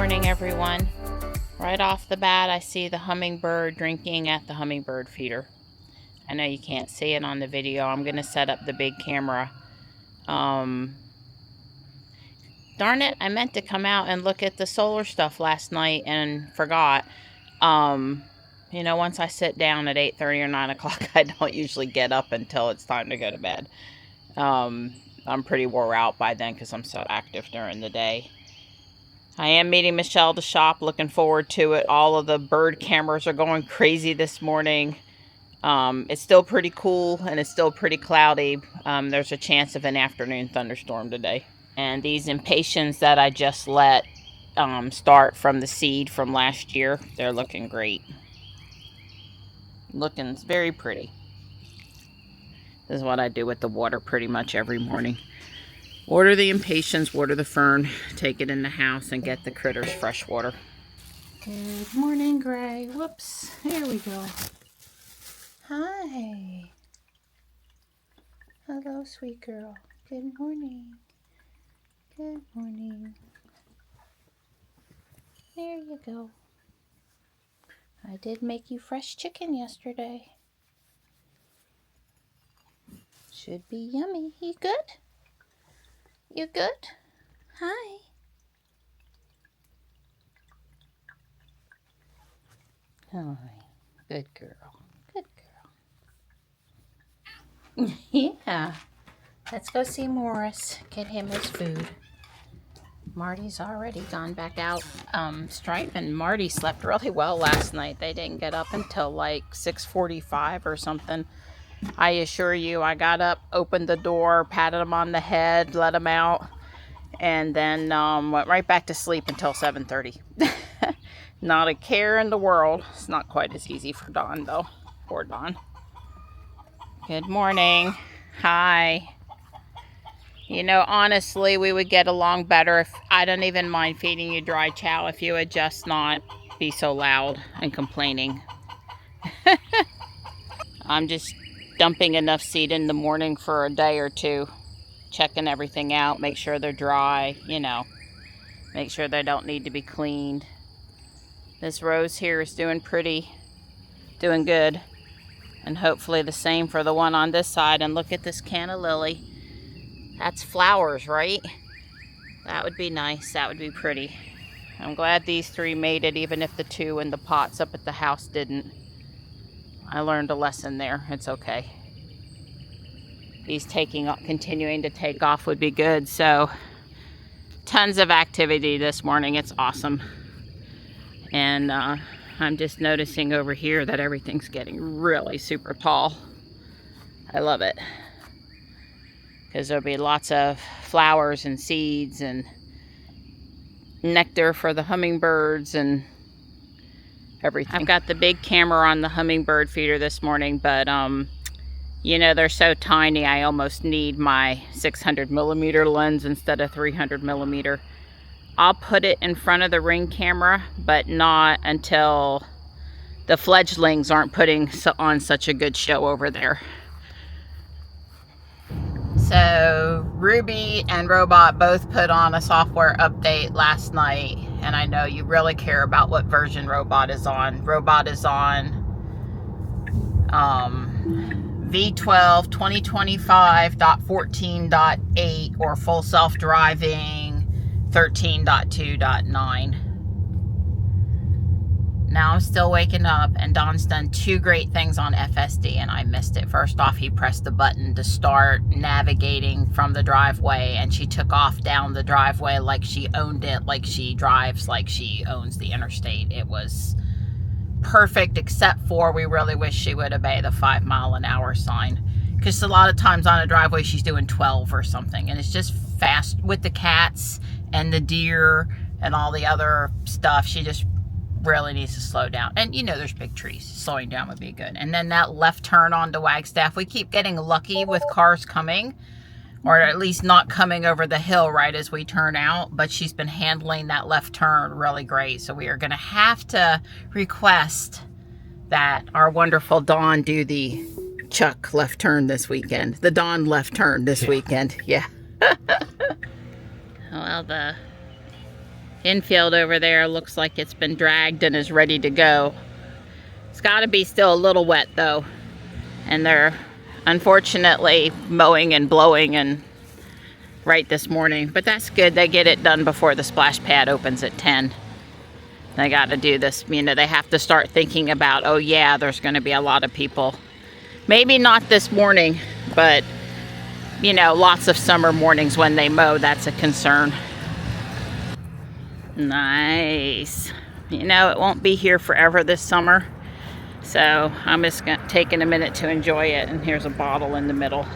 morning, everyone. Right off the bat, I see the hummingbird drinking at the hummingbird feeder. I know you can't see it on the video. I'm going to set up the big camera. Darn it, I meant to come out and look at the solar stuff last night and forgot. You know, once I sit down at 8:30 or 9 o'clock, I don't usually get up until it's time to go to bed. I'm pretty wore out by then because I'm so active during the day. I am meeting Michelle to shop, looking forward to it. All of the bird cameras are going crazy this morning. It's still pretty cool and it's still pretty cloudy. There's a chance of an afternoon thunderstorm today. And these impatiens that I just let start from the seed from last year, they're looking great. Looking very pretty. This is what I do with the water pretty much every morning. Water the impatiens, water the fern, take it in the house and get the critters fresh water. Good morning, Gray. Whoops, here we go. Hi. Hello, sweet girl. Good morning. Good morning. There you go. I did make you fresh chicken yesterday. Should be yummy. You good? You good? Hi. Hi. Good girl. Good girl. Yeah. Let's go see Morris. Get him his food. Marty's already gone back out. Stripe and Marty slept really well last night. They didn't get up until like 6:45 or something. I assure you, I got up, opened the door, patted him on the head, let him out, and then went right back to sleep until 7:30. Not a care in the world. It's not quite as easy for Dawn, though. Poor Dawn. Good morning. Hi. You know, honestly, we would get along better if I don't even mind feeding you dry chow if you would just not be so loud and complaining. I'm just dumping enough seed in the morning for a day or two, checking everything out, make sure they're dry, you know, make sure they don't need to be cleaned. This rose here is doing good, and hopefully the same for the one on this side. And look at this canna lily. That's flowers, right? That would be nice. That would be pretty. I'm glad these three made it, even if the two in the pots up at the house didn't. I learned a lesson there. It's okay. These continuing to take off would be good. So tons of activity this morning. It's awesome. And I'm just noticing over here that everything's getting really super tall. I love it. Because there'll be lots of flowers and seeds and nectar for the hummingbirds and everything. I've got the big camera on the hummingbird feeder this morning, but you know, they're so tiny I almost need my 600mm lens instead of 300mm. I'll put it in front of the Ring camera, but not until the fledglings aren't putting on such a good show over there. So Ruby and Robot both put on a software update last night, and I know you really care about what version Robot is on. Robot is on V12 2025.14.8 or full self-driving 13.2.9. Now I'm still waking up, and Don's done two great things on FSD and I missed it. First off, he pressed the button to start navigating from the driveway, and she took off down the driveway like she owned it, like she drives like she owns the interstate. It was perfect, except for we really wish she would obey the 5-mile-an-hour sign, because a lot of times on a driveway she's doing 12 or something, and it's just fast with the cats and the deer and all the other stuff. She just really needs to slow down. And you know, there's big trees. Slowing down would be good. And then that left turn onto Wagstaff, we keep getting lucky with cars coming, or at least not coming over the hill right as we turn out, but she's been handling that left turn really great. So we are going to have to request that our wonderful Dawn do the Chuck left turn this weekend. The Dawn left turn this weekend. Yeah. Well, the infield over there looks like it's been dragged and is ready to go. It's got to be still a little wet though, and they're unfortunately mowing and blowing and right this morning, but that's good. They get it done before the splash pad opens at 10. They got to do this, you know, they have to start thinking about, oh yeah, there's going to be a lot of people. Maybe not this morning, but you know, lots of summer mornings when they mow, that's a concern. Nice. You know, it won't be here forever this summer, so I'm just taking a minute to enjoy it. And here's a bottle in the middle.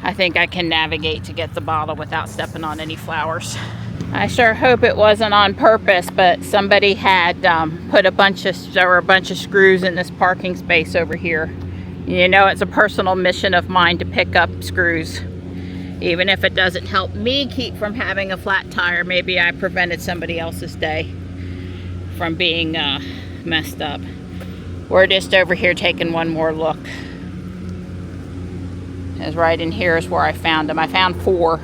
I think I can navigate to get the bottle without stepping on any flowers. I sure hope it wasn't on purpose, but somebody had put a bunch of screws in this parking space over here. You know, it's a personal mission of mine to pick up screws. Even if it doesn't help me keep from having a flat tire, maybe I prevented somebody else's day from being messed up. We're just over here taking one more look. As right in here is where I found them. I found 4.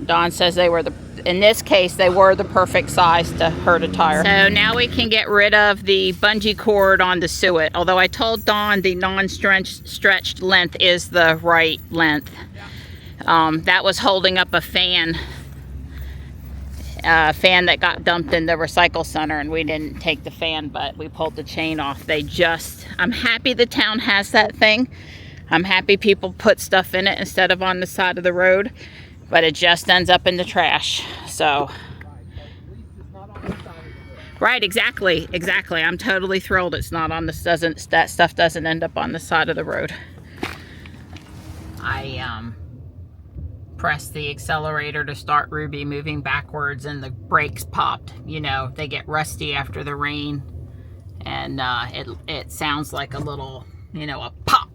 Dawn says they were in this case, they were the perfect size to hurt a tire. So now we can get rid of the bungee cord on the suet. Although I told Dawn the non-stretched length is the right length. That was holding up a fan that got dumped in the recycle center, and we didn't take the fan, but we pulled the chain off. I'm happy the town has that thing. I'm happy people put stuff in it instead of on the side of the road, but it just ends up in the trash. So, right, exactly. I'm totally thrilled it's not on that stuff doesn't end up on the side of the road. I pressed the accelerator to start Ruby moving backwards, and the brakes popped. You know, they get rusty after the rain, and it sounds like a little, you know, a pop.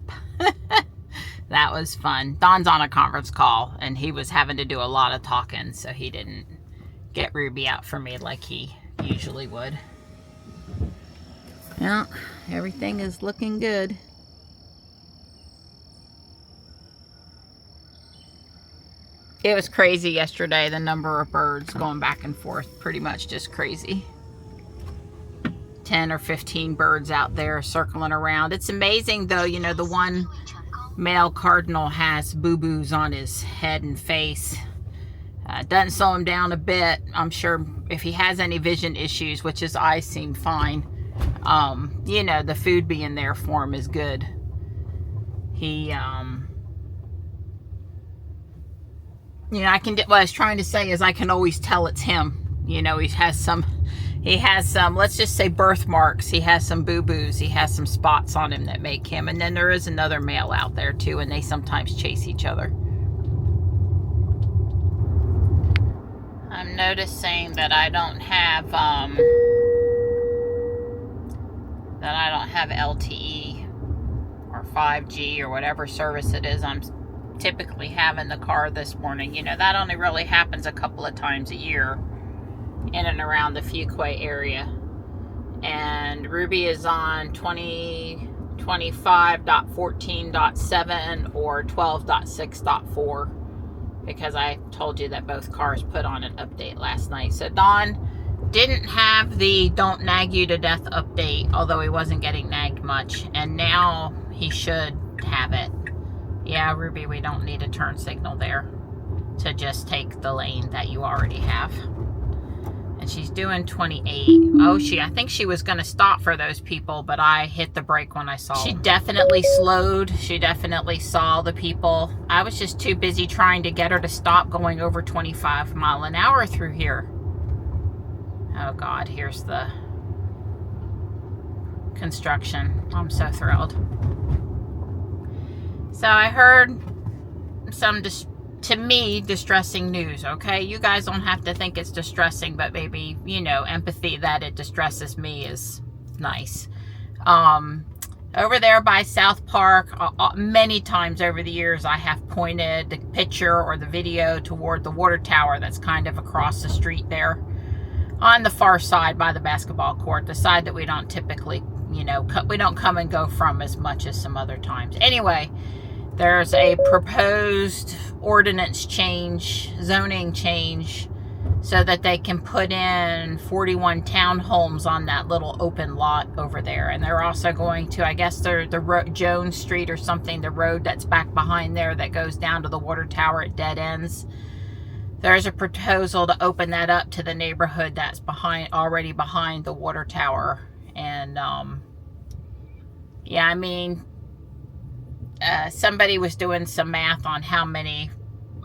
That was fun. Don's on a conference call, and he was having to do a lot of talking, so he didn't get Ruby out for me like he usually would. Well, everything is looking good. It was crazy yesterday, the number of birds going back and forth, pretty much just crazy. 10 or 15 birds out there circling around. It's amazing though, you know, the one male cardinal has boo-boos on his head and face. Doesn't slow him down a bit. I'm sure if he has any vision issues, which his eyes seem fine, you know, the food being there for him is good. He, you know, what I was trying to say is I can always tell it's him. You know, he has some, let's just say birthmarks. He has some boo-boos. He has some spots on him that make him. And then there is another male out there too, and they sometimes chase each other. I'm noticing that I don't have, LTE or 5G or whatever service it is I'm typically have in the car this morning. You know, that only really happens a couple of times a year in and around the Fuquay area. And Ruby is on 2025.14.7 or 12.6.4 because I told you that both cars put on an update last night. So Don didn't have the don't nag you to death update, although he wasn't getting nagged much, and now he should have it. Yeah, Ruby, we don't need a turn signal there to just take the lane that you already have. And she's doing 28. Oh, I think she was going to stop for those people, but I hit the brake when I saw her. She definitely slowed. She definitely saw the people. I was just too busy trying to get her to stop going over 25 miles an hour through here. Oh God, here's the construction. I'm so thrilled. So I heard some, to me, distressing news, okay? You guys don't have to think it's distressing, but maybe, you know, empathy that it distresses me is nice. Over there by South Park, many times over the years, I have pointed the picture or the video toward the water tower that's kind of across the street there. On the far side by the basketball court, the side that we don't typically, you know, we don't come and go from as much as some other times. Anyway, there's a proposed ordinance change, zoning change, so that they can put in 41 townhomes on that little open lot over there. And they're also going to, I guess, the Jones Street or something, the road that's back behind there that goes down to the water tower at dead ends. There's a proposal to open that up to the neighborhood that's already behind the water tower. And yeah, I mean, somebody was doing some math on how many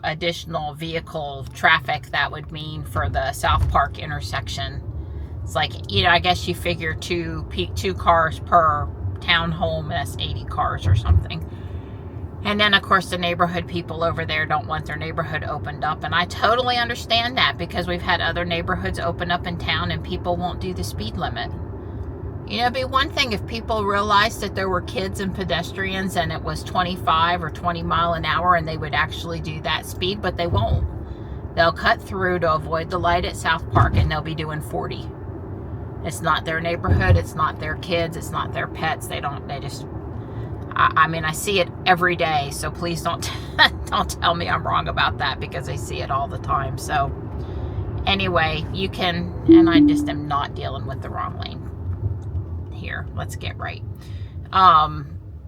additional vehicle traffic that would mean for the South Park intersection. It's like, you know, I guess you figure two cars per townhome, that's 80 cars or something. And then, of course, the neighborhood people over there don't want their neighborhood opened up. And I totally understand that, because we've had other neighborhoods open up in town and people won't do the speed limit. You know, it'd be one thing if people realized that there were kids and pedestrians and it was 25 or 20 mile an hour and they would actually do that speed, but they won't. They'll cut through to avoid the light at South Park and they'll be doing 40. It's not their neighborhood, it's not their kids, it's not their pets. I mean, I see it every day, so please don't tell me I'm wrong about that, because I see it all the time. So anyway, you can, and I just am not dealing with the wrong lane. Here, let's get right.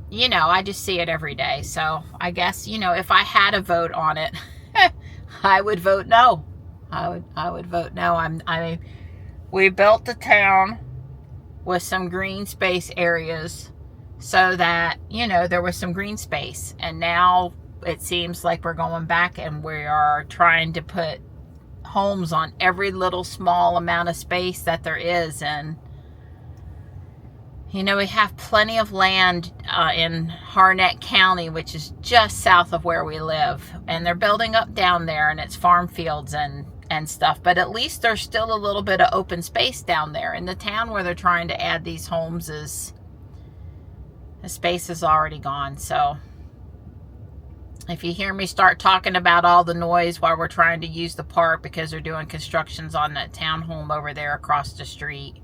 You know, I just see it every day. So I guess, you know, if I had a vote on it, I would vote no. I would vote no. We built the town with some green space areas so that, you know, there was some green space, and now it seems like we're going back and we are trying to put homes on every little small amount of space that there is. And you know, we have plenty of land in Harnett County, which is just south of where we live. And they're building up down there, and it's farm fields and stuff. But at least there's still a little bit of open space down there. In the town where they're trying to add these homes, the space is already gone. So if you hear me start talking about all the noise while we're trying to use the park because they're doing constructions on that townhome over there across the street,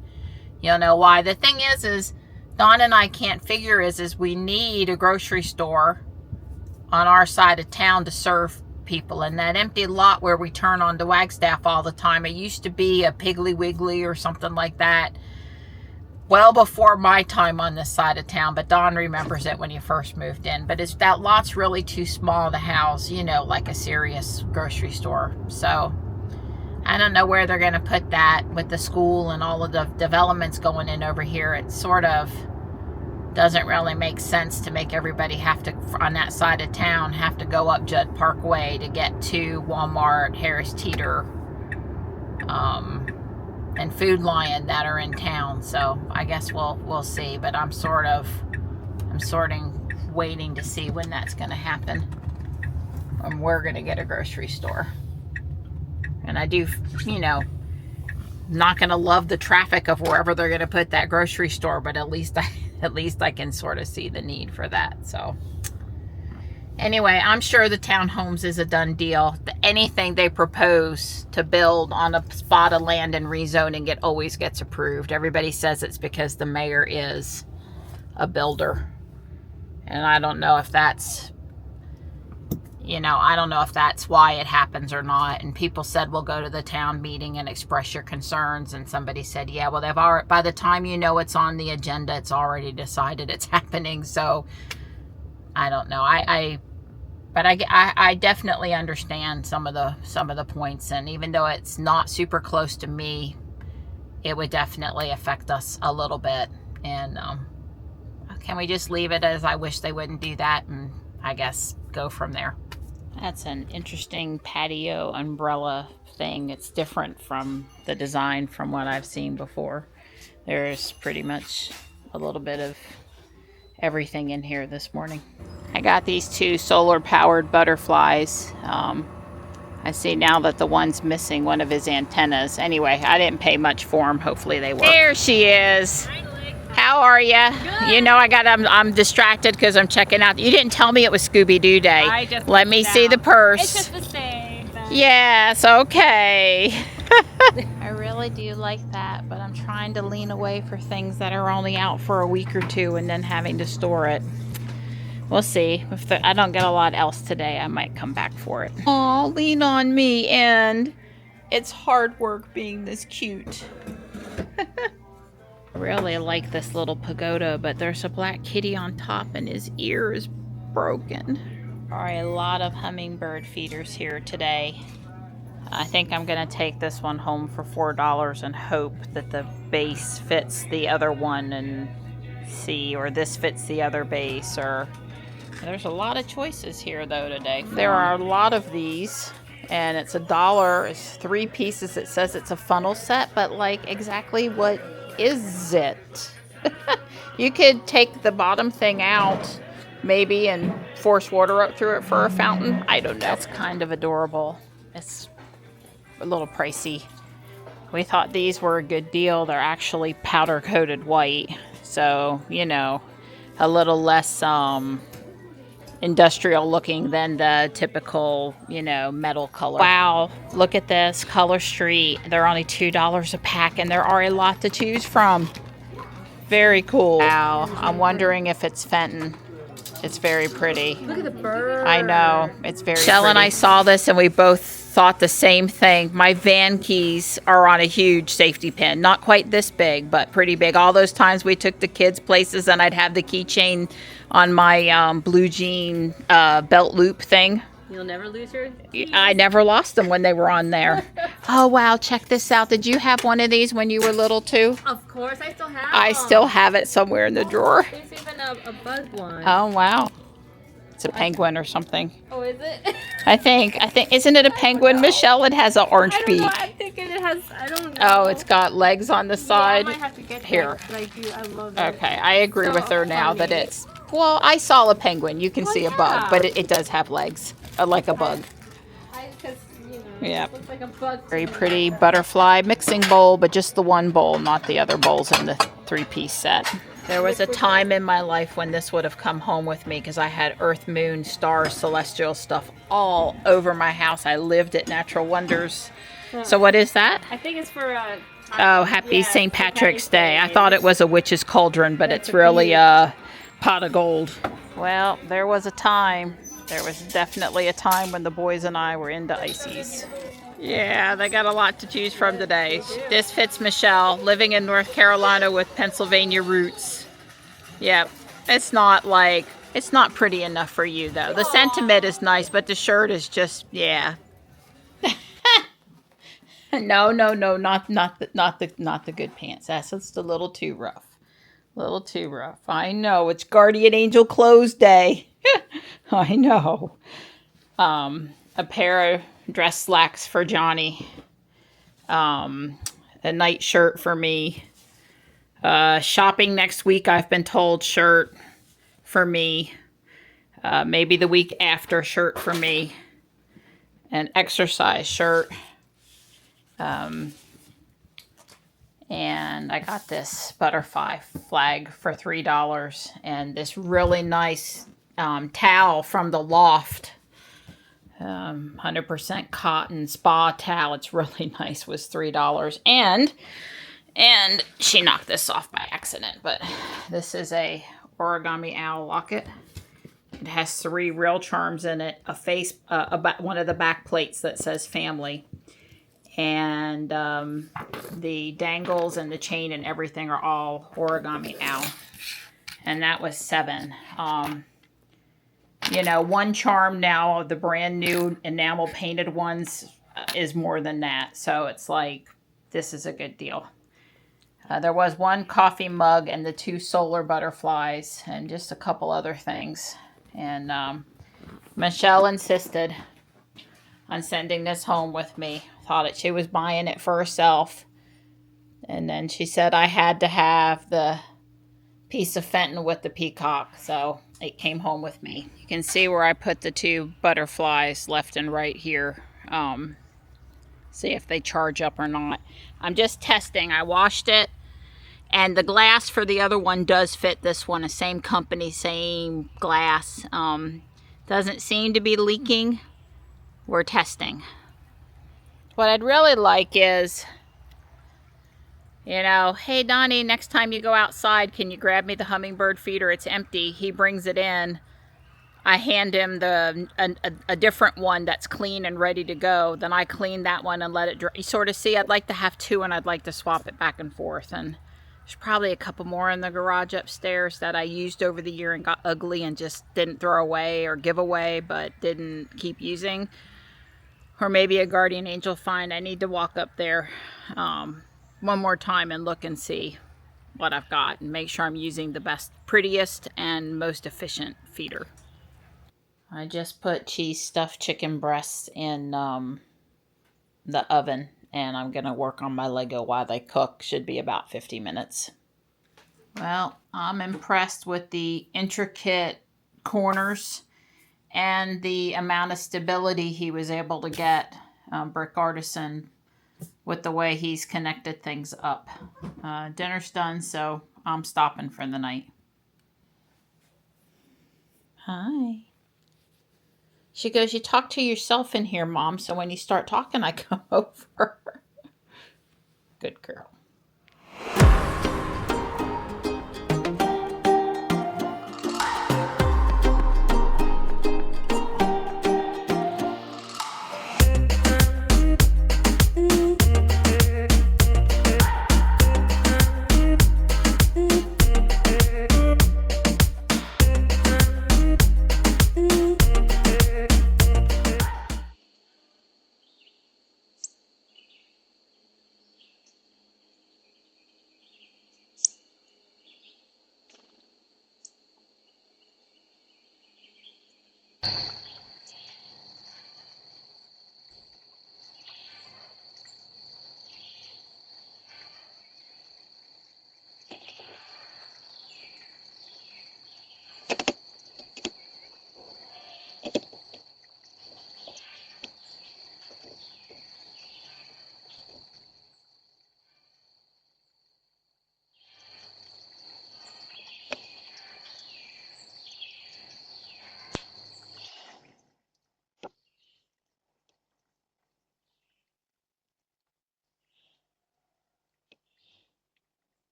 you'll know why. The thing is Don and I can't figure is we need a grocery store on our side of town to serve people. And that empty lot where we turn on to Wagstaff all the time, it used to be a Piggly Wiggly or something like that, well before my time on this side of town. But Don remembers it when he first moved in. But that lot's really too small to house, you know, like a serious grocery store. So I don't know where they're going to put that with the school and all of the developments going in over here. It sort of doesn't really make sense to make everybody have to, on that side of town, have to go up Judd Parkway to get to Walmart, Harris Teeter, and Food Lion that are in town. So I guess we'll see. But I'm waiting to see when that's going to happen, when we're going to get a grocery store. And I do, you know, not going to love the traffic of wherever they're going to put that grocery store, but at least I can sort of see the need for that. So anyway, I'm sure the townhomes is a done deal. Anything they propose to build on a spot of land and rezoning, it always gets approved. Everybody says it's because the mayor is a builder. And I don't know if that's, you know, I don't know if that's why it happens or not. And people said, well, go to the town meeting and express your concerns. And somebody said, yeah, well, they've already, by the time you know it's on the agenda, it's already decided it's happening. So I don't know. But I definitely understand some of the points. And even though it's not super close to me, it would definitely affect us a little bit. And can we just leave it as I wish they wouldn't do that, and I guess go from there? That's an interesting patio umbrella thing. It's different from the design from what I've seen before. There's pretty much a little bit of everything in here this morning. I got these two solar powered butterflies. I see now that the one's missing one of his antennas. Anyway, I didn't pay much for them. Hopefully they work. There she is. How are you? Good. You know, I'm distracted because I'm checking out. You didn't tell me it was Scooby-Doo Day. Let me see the purse. It's just the same. Yes, okay. I really do like that, but I'm trying to lean away for things that are only out for a week or two and then having to store it. We'll see. If I don't get a lot else today, I might come back for it. Aw, lean on me, and it's hard work being this cute. I really like this little pagoda, but there's a black kitty on top and his ear is broken. There are a lot of hummingbird feeders here today. I think I'm gonna take this one home for $4 and hope that the base fits the other one and see, or this fits the other base, or there's a lot of choices here though today. There are a lot of these, and it's $1. It's 3 pieces. It says it's a funnel set, but like exactly what is it? You could take the bottom thing out maybe and force water up through it for a fountain. I don't know. That's kind of adorable. It's a little pricey. We thought these were a good deal. They're actually powder coated white, so you know, a little less industrial looking than the typical, you know, metal color. Wow, look at this Color Street. They're only $2 a pack, and there are a lot to choose from. Very cool. Wow, I'm wondering if it's Fenton. It's very pretty. Look at the bird. I know, it's very Shell pretty. And I saw this and we both thought the same thing. My van keys are on a huge safety pin. Not quite this big, but pretty big. All those times we took the kids places and I'd have the keychain on my blue jean belt loop thing. You'll never lose your keys? I never lost them when they were on there. Oh, wow, check this out. Did you have one of these when you were little, too? Of course, I still have I still have it somewhere in the drawer. There's even a bug one. Oh, wow. It's a penguin or something. Oh, is it? I think, isn't it a penguin, Michelle? It has an orange beak. I'm thinking it has, I don't know. Oh, it's got legs on the side. Yeah, I might have to get here. That, but I love it. Okay, I agree with her now funny. that it's, well, I saw a penguin. You can see a bug, but it does have legs, like a bug. Because, you know, Yeah. it looks like a bug. Very pretty butterfly mixing bowl, but just the one bowl, not the other bowls in the 3-piece set. There was a time in my life when this would have come home with me because I had earth, moon, stars, celestial stuff all over my house. I lived at Natural Wonders. So what is that? I think it's for... Oh, happy St. Patrick's Day. I thought it was a witch's cauldron, but it's really a pot of gold. Well, there was a time. There was definitely a time when the boys and I were into ices. Yeah, they got a lot to choose from today. This fits Michelle, living in North Carolina with Pennsylvania roots. Yep, it's not pretty enough for you though. The sentiment is nice, but the shirt is just, yeah. No, not the good pants. That's just a little too rough. A little too rough. I know, it's Guardian Angel Clothes Day. I know. A pair of dress slacks for Johnny. A night shirt for me. Shopping next week, I've been told, shirt for me. Maybe the week after, shirt for me. An exercise shirt. And I got this butterfly flag for $3 and this really nice towel from the Loft. 100% cotton spa towel. It's really nice. Was $3. And she knocked this off by accident, but this is a origami owl locket. It has 3 real charms in it, a face, one of the back plates that says family, and the dangles and the chain and everything are all origami owl. And that was $7. You know, one charm now of the brand new enamel painted ones is more than that. So it's like, this is a good deal. There was 1 coffee mug and the 2 solar butterflies and just a couple other things. And Michelle insisted on sending this home with me. Thought that she was buying it for herself. And then she said I had to have the piece of Fenton with the peacock. So it came home with me. You can see where I put the 2 butterflies left and right here. See if they charge up or not. I'm just testing. I washed it. And the glass for the other one does fit this one. The same company, same glass. Doesn't seem to be leaking. We're testing. What I'd really like is, you know, hey Donnie, next time you go outside, can you grab me the hummingbird feeder? It's empty. He brings it in. I hand him a different one that's clean and ready to go. Then I clean that one and let it dry. You sort of see, I'd like to have two, and I'd like to swap it back and forth. And there's probably a couple more in the garage upstairs that I used over the year and got ugly and just didn't throw away or give away, but didn't keep using. Or maybe a guardian angel find. I need to walk up there one more time and look and see what I've got and make sure I'm using the best, prettiest, and most efficient feeder. I just put cheese stuffed chicken breasts in the oven, and I'm going to work on my Lego while they cook. Should be about 50 minutes. Well, I'm impressed with the intricate corners and the amount of stability he was able to get, Brick Artisan, with the way he's connected things up. Dinner's done, so I'm stopping for the night. Hi. She goes, you talk to yourself in here, Mom, so when you start talking, I come over. Good girl.